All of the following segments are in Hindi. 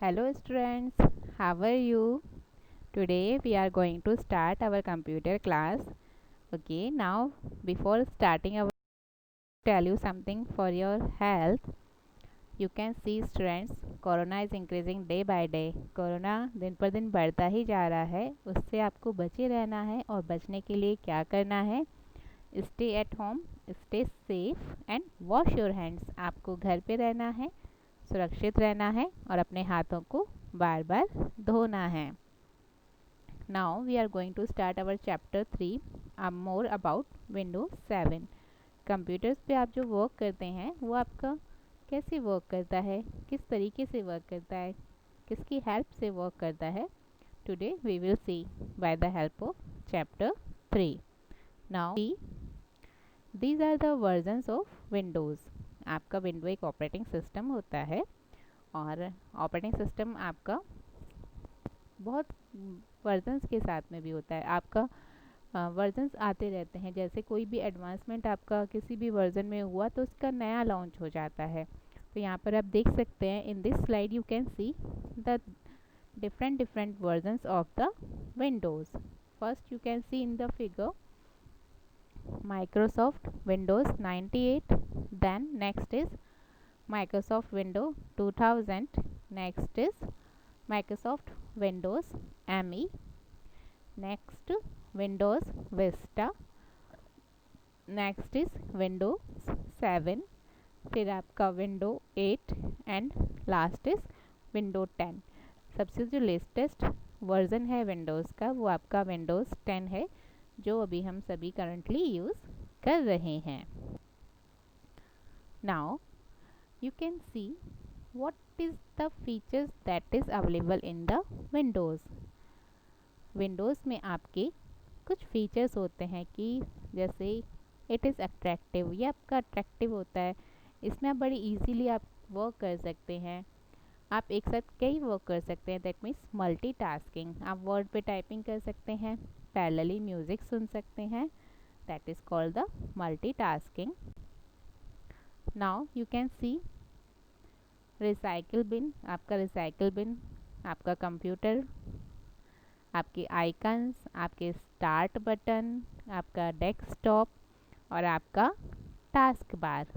Hello students, how are you? Today we are going to start our computer class. Okay, now before starting our tell you something for your health. You can see students, corona is increasing day by day. Corona दिन पर दिन बढ़ता ही जा रहा है, उससे आपको बचे रहना है और बचने के लिए क्या करना है? Stay at home, stay safe and wash your hands. आपको घर पे रहना है, सुरक्षित रहना है और अपने हाथों को बार बार धोना है. Now we are going to start our chapter 3 more about Windows 7. Computers पे आप जो वर्क करते हैं वो आपका कैसे वर्क करता है, किस तरीके से वर्क करता है, किसकी हेल्प से वर्क करता है. Today we will see by the help of chapter 3. Now these are the versions of Windows. आपका विंडो एक ऑपरेटिंग सिस्टम होता है और ऑपरेटिंग सिस्टम आपका बहुत वर्जन्स के साथ में भी होता है. आपका वर्जन्स आते रहते हैं, जैसे कोई भी एडवांसमेंट आपका किसी भी वर्जन में हुआ तो उसका नया लॉन्च हो जाता है. तो यहाँ पर आप देख सकते हैं in this slide you can see the different versions of the Windows. First you can see in the figure Microsoft Windows 98, then next is Microsoft Windows 2000, next is Microsoft Windows ME, next Windows Vista, next is Windows 7, फिर आपका Window 8 and last is Windows 10. सबसे जो लेटेस्ट वर्जन है विंडोज़ का वो आपका Windows 10 है, जो अभी हम सभी करंटली यूज़ कर रहे हैं. Now you can see what is the features that is available in the Windows. Windows में आपके कुछ फीचर्स होते हैं कि जैसे इट इज़ अट्रैक्टिव, ये आपका अट्रैक्टिव होता है. इसमें आप बड़ी इजीली आप वर्क कर सकते हैं, आप एक साथ कई वर्क कर सकते हैं. That means multitasking. आप वर्ड पे टाइपिंग कर सकते हैं, पैरेलली म्यूज़िक सुन सकते हैं. That is called the multitasking. Now you can see recycle bin. आपका रिसाइकिल बिन, आपका कंप्यूटर, आपके आइकन्स, आपके स्टार्ट बटन, आपका डेस्कटॉप और आपका task bar.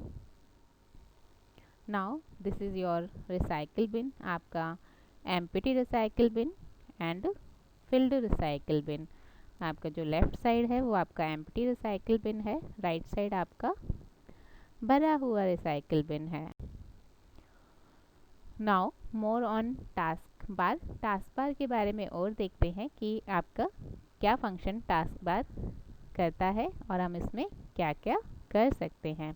Now this is your recycle bin. आपका empty recycle bin and filled recycle bin. आपका जो लेफ्ट साइड है वो आपका एम्प्टी रिसाइकिल बिन है, राइट साइड आपका भरा हुआ रिसाइकिल बिन है. Now more on task bar. Task bar के बारे में और देखते हैं कि आपका क्या फंक्शन टास्क बार करता है और हम इसमें क्या क्या कर सकते हैं.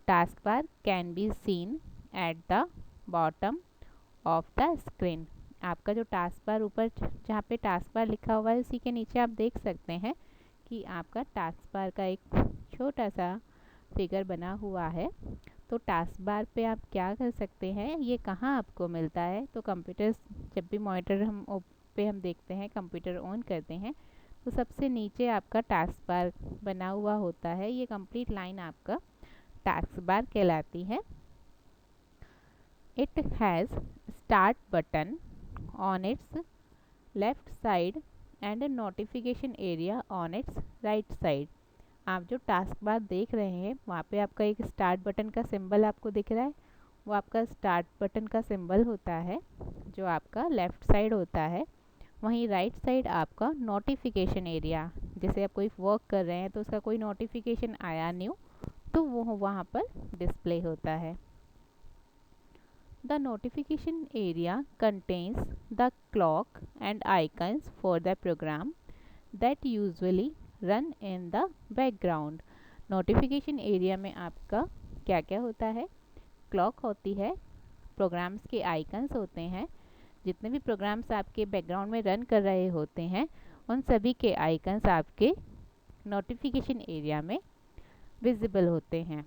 Task bar can be seen at the bottom of the screen. आपका जो टास्क बार ऊपर जहाँ पे टास्क बार लिखा हुआ है उसी के नीचे आप देख सकते हैं कि आपका टास्क बार का एक छोटा सा फिगर बना हुआ है. तो टास्क बार पे आप क्या कर सकते हैं, ये कहाँ आपको मिलता है. तो कंप्यूटर जब भी मॉनिटर हम देखते हैं, कंप्यूटर ऑन करते हैं तो सबसे नीचे आपका टास्क बार बना हुआ होता है. ये कंप्लीट लाइन आपका टास्क बार कहलाती है. It has start button on it's left side and a notification area on it's right side. आप जो टास्क बार देख रहे हैं वहाँ पे आपका एक स्टार्ट बटन का सिंबल आपको दिख रहा है, वो आपका स्टार्ट बटन का सिंबल होता है जो आपका लेफ़्ट साइड होता है. वहीं राइट साइड आपका नोटिफिकेशन एरिया, जैसे आप कोई वर्क कर रहे हैं तो उसका कोई नोटिफिकेशन आया न्यू तो वो वहाँ पर डिस्प्ले होता है. The notification area contains the clock and icons for the program that usually run in the background. Notification area में आपका क्या क्या होता है, क्लॉक होती है, प्रोग्राम्स के आइकन्स होते हैं, जितने भी प्रोग्राम्स आपके बैकग्राउंड में रन कर रहे होते हैं उन सभी के आइकन्स आपके नोटिफिकेशन एरिया में विजिबल होते हैं.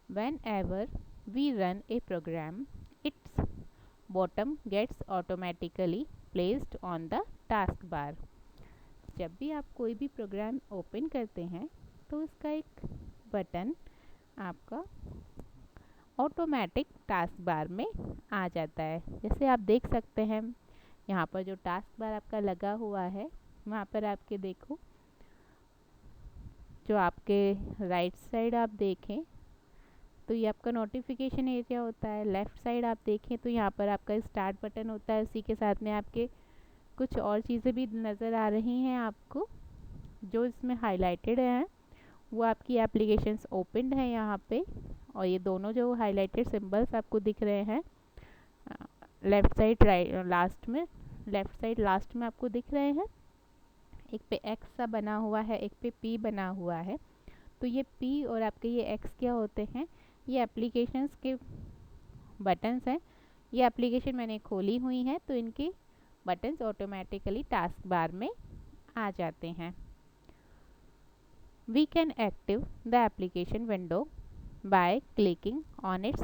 Whenever we run a program, its bottom gets automatically placed on the taskbar. जब भी आप कोई भी प्रोग्राम ओपन करते हैं तो उसका एक बटन आपका ऑटोमेटिक टास्क बार में आ जाता है। जैसे आप देख सकते हैं यहाँ पर जो टास्क बार आपका लगा हुआ है, वहाँ पर आपके देखो, जो आपके राइट साइड आप देखें तो ये आपका नोटिफिकेशन एरिया होता है। लेफ़्ट साइड आप देखें तो यहाँ पर आपका स्टार्ट बटन होता है। उसी के साथ में आपके कुछ और चीज़ें भी नज़र आ रही हैं आपको, जो इसमें हाईलाइटेड हैं वो आपकी एप्लीकेशंस ओपनड है यहाँ पे। और ये दोनों जो हाईलाइटेड सिंबल्स आपको दिख रहे हैं लेफ़्ट साइड राइट लास्ट में, लेफ़्ट साइड लास्ट में आपको दिख रहे हैं, एक पे एक्स सा बना हुआ है, एक पे पी बना हुआ है। तो ये पी और आपके ये एक्स क्या होते हैं, ये एप्लीकेशंस के बटन्स हैं। ये एप्लीकेशन मैंने खोली हुई है तो इनके बटन्स ऑटोमेटिकली टास्क बार में आ जाते हैं। We can active the application window by clicking on its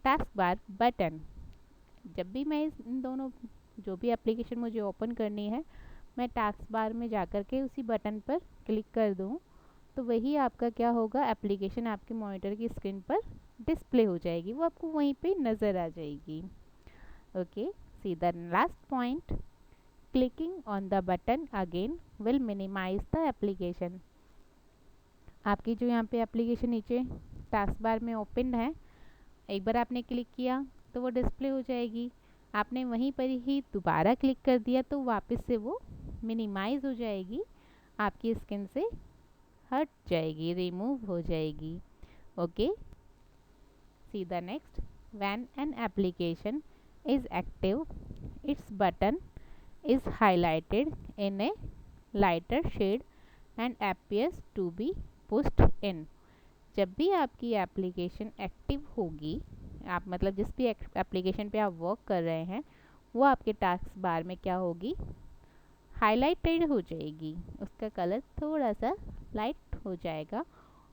taskbar button. जब भी मैं इन दोनों जो भी एप्लीकेशन मुझे ओपन करनी है, मैं टास्क बार में जाकर के उसी बटन पर क्लिक कर दूँ तो वही आपका क्या होगा, एप्लीकेशन आपके मॉनिटर की स्क्रीन पर डिस्प्ले हो जाएगी, वो आपको वहीं पे नज़र आ जाएगी। Okay, see the last point, clicking on the button again will minimise the application. आपकी जो यहाँ पे एप्लीकेशन नीचे टास्क बार में ओपन है, एक बार आपने क्लिक किया तो वो डिस्प्ले हो जाएगी। आपने वहीं पर ही दोबारा क्लिक कर दिया तो वापस से वो मिनिमाइज हो जाएगी, आपकी स्क्रीन से हट जाएगी, रिमूव हो जाएगी। Okay, see the next, when an application is active its button is highlighted in a lighter shade and appears to be pushed in. जब भी आपकी एप्लीकेशन एक्टिव होगी, आप मतलब जिस भी एप्लीकेशन पे आप वर्क कर रहे हैं, वो आपके टास्क बार में क्या होगी, हाईलाइटेड हो जाएगी, उसका कलर थोड़ा सा लाइट हो जाएगा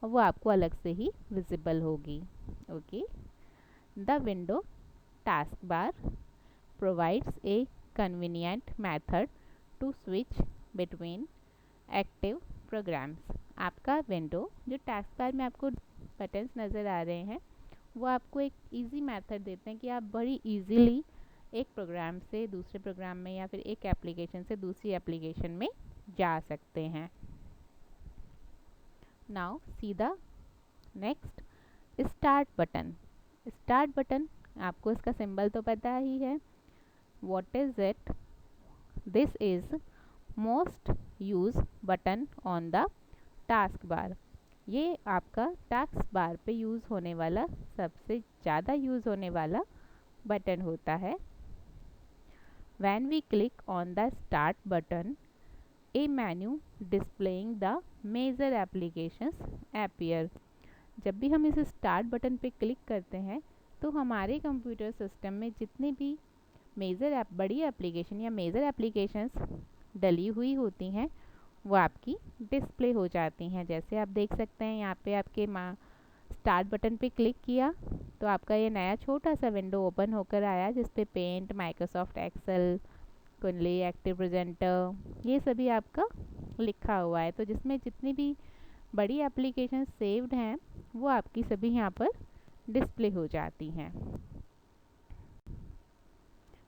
और वो आपको अलग से ही विजिबल होगी। Okay, the window task bar provides a convenient method to switch between active programs. आपका विंडो जो टास्क बार में आपको बटन्स नज़र आ रहे हैं, वो आपको एक इजी मेथड देते हैं कि आप बड़ी इजीली एक प्रोग्राम से दूसरे प्रोग्राम में या फिर एक एप्लीकेशन से दूसरी एप्लीकेशन में जा सकते हैं। Now see the next, start button. Start button, आपको इसका सिंबल तो पता ही है, what is it, this is most use button on the task bar. ये आपका टास्क बार पे यूज़ होने वाला सबसे ज़्यादा यूज़ होने वाला बटन होता है। When we click on the start button, a menu displaying the major applications appear। जब भी हम इस स्टार्ट बटन पे क्लिक करते हैं तो हमारे कंप्यूटर सिस्टम में जितनी भी मेजर बड़ी एप्लीकेशन या मेजर एप्लीकेशंस डली हुई होती हैं वो आपकी डिस्प्ले हो जाती हैं। जैसे आप देख सकते हैं यहाँ पे आपके स्टार्ट बटन पे क्लिक किया तो आपका ये नया छोटा सा विंडो ओपन होकर आया जिस पे पेंट, माइक्रोसॉफ्ट एक्सेल, कुंडली, एक्टिव प्रेजेंटर, ये सभी आपका लिखा हुआ है। तो जिसमें जितनी भी बड़ी एप्लीकेशन सेव्ड हैं वो आपकी सभी यहाँ पर डिस्प्ले हो जाती हैं।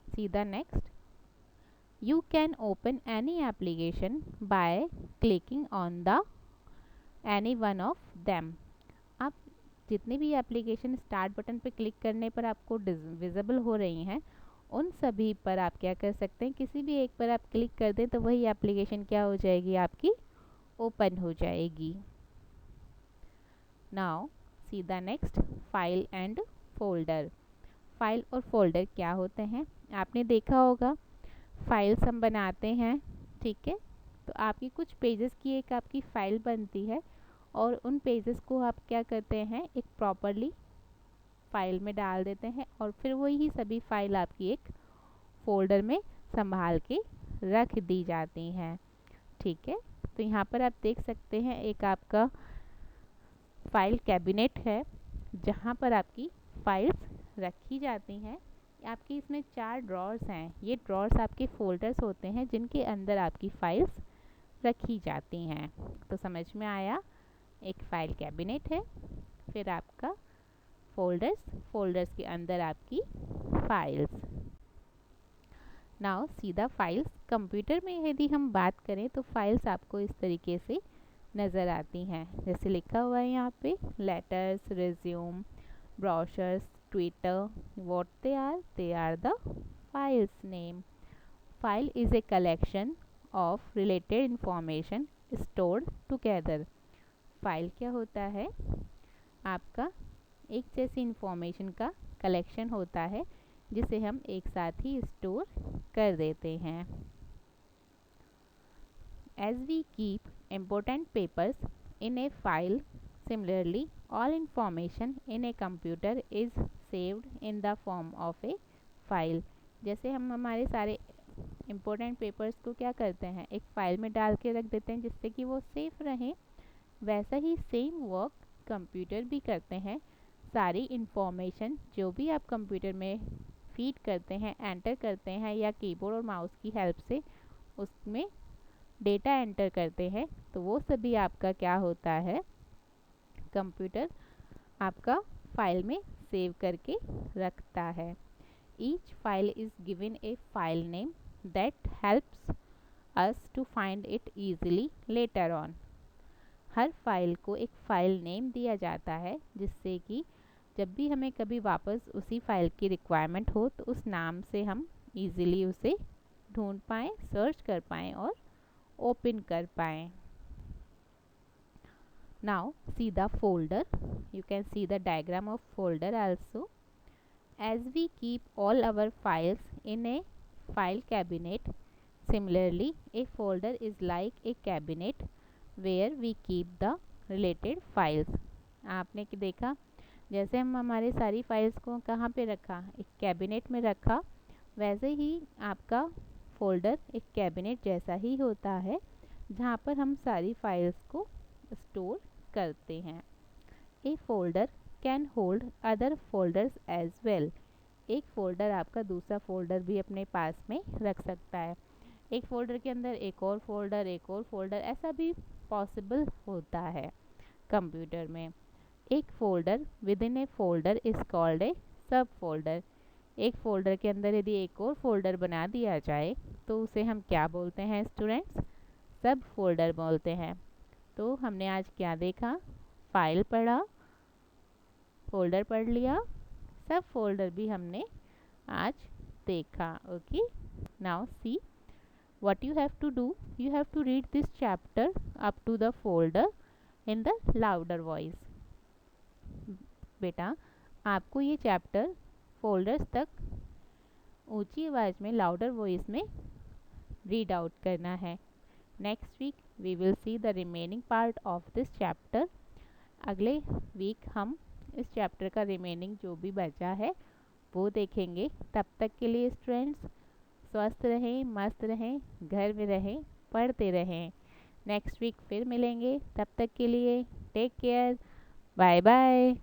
सी the next, you can open any application by clicking on the any one of them। आप जितनी भी एप्लीकेशन स्टार्ट बटन पे क्लिक करने पर आपको विजिबल हो रही हैं, उन सभी पर आप क्या कर सकते हैं, किसी भी एक पर आप क्लिक कर दें तो वही एप्लीकेशन क्या हो जाएगी, आपकी ओपन हो जाएगी। Now see the next, file and folder. File और फोल्डर क्या होते हैं, आपने देखा होगा फाइल्स हम बनाते हैं, ठीक है, तो आपकी कुछ पेजेस की एक आपकी फ़ाइल बनती है और उन पेजेस को आप क्या करते हैं, एक प्रॉपरली फाइल में डाल देते हैं और फिर वही सभी फाइल आपकी एक फोल्डर में संभाल के रख दी जाती हैं, ठीक है। तो यहाँ पर आप देख सकते हैं एक आपका फाइल कैबिनेट है जहाँ पर आपकी फाइल्स रखी जाती हैं। आपकी इसमें 4 ड्रॉर्स हैं, ये ड्रॉर्स आपके फोल्डर्स होते हैं जिनके अंदर आपकी फाइल्स रखी जाती हैं। तो समझ में आया, एक फ़ाइल कैबिनेट है, फिर आपका फोल्डर्स के अंदर आपकी files. Now see the files. Computer में यदि हम बात करें तो फाइल्स आपको इस तरीके से नज़र आती हैं, जैसे लिखा हुआ है यहाँ पे letters, resume, brochures, Twitter. What they are the files name. File is a collection of related information stored together. File क्या होता है? आपका एक जैसी इंफॉर्मेशन का कलेक्शन होता है जिसे हम एक साथ ही स्टोर कर देते हैं। As we keep important papers in a file, similarly all information in a computer is saved in the form of a file। जैसे हम हमारे सारे इम्पोर्टेंट पेपर्स को क्या करते हैं, एक फ़ाइल में डाल के रख देते हैं जिससे कि वो सेफ रहें, वैसा ही सेम वर्क कंप्यूटर भी करते हैं। सारी इंफॉर्मेशन जो भी आप कंप्यूटर में फीड करते हैं, एंटर करते हैं या कीबोर्ड और माउस की हेल्प से उसमें डेटा एंटर करते हैं, तो वो सभी आपका क्या होता है, कंप्यूटर आपका फाइल में सेव करके रखता है। Each file is given a file name that helps us to find it easily later on. हर फाइल को एक फाइल नेम दिया जाता है जिससे कि जब भी हमें कभी वापस उसी फाइल की रिक्वायरमेंट हो तो उस नाम से हम इजीली उसे ढूंढ पाएँ, सर्च कर पाएँ और ओपन कर पाएँ। Now see the folder. You can see the diagram of folder also. As we keep all our files in a file cabinet, similarly a folder is like a cabinet where we keep the related files. आपने कि देखा, जैसे हम हमारे सारी फाइल्स को कहाँ पे रखा, एक कैबिनेट में रखा, वैसे ही आपका फोल्डर एक कैबिनेट जैसा ही होता है जहाँ पर हम सारी फाइल्स को स्टोर करते हैं। A folder can hold other folders as well. एक फोल्डर आपका दूसरा फोल्डर भी अपने पास में रख सकता है। एक फोल्डर के अंदर एक और फोल्डर, ऐसा भी पॉसिबल होता है कंप्यूटर में। एक folder with in A folder is called a सब फोल्डर। एक फोल्डर के अंदर यदि एक और फोल्डर बना दिया जाए तो उसे हम क्या बोलते हैं स्टूडेंट्स? सब फोल्डर बोलते हैं। तो हमने आज क्या देखा? फाइल पढ़ा, फोल्डर पढ़ लिया, सब फोल्डर भी हमने आज देखा। Okay, now see what you have to do. You have to read this chapter up to the folder in the louder voice. बेटा आपको ये चैप्टर फोल्डर्स तक ऊंची आवाज़ में, लाउडर वॉइस में रीड आउट करना है। Next week we will see the remaining part of this chapter. अगले वीक हम इस चैप्टर का रिमेनिंग जो भी बचा है वो देखेंगे। तब तक के लिए स्टूडेंट्स स्वस्थ रहें, मस्त रहें, घर में रहें, पढ़ते रहें। नेक्स्ट वीक फिर मिलेंगे, तब तक के लिए टेक केयर, बाय बाय।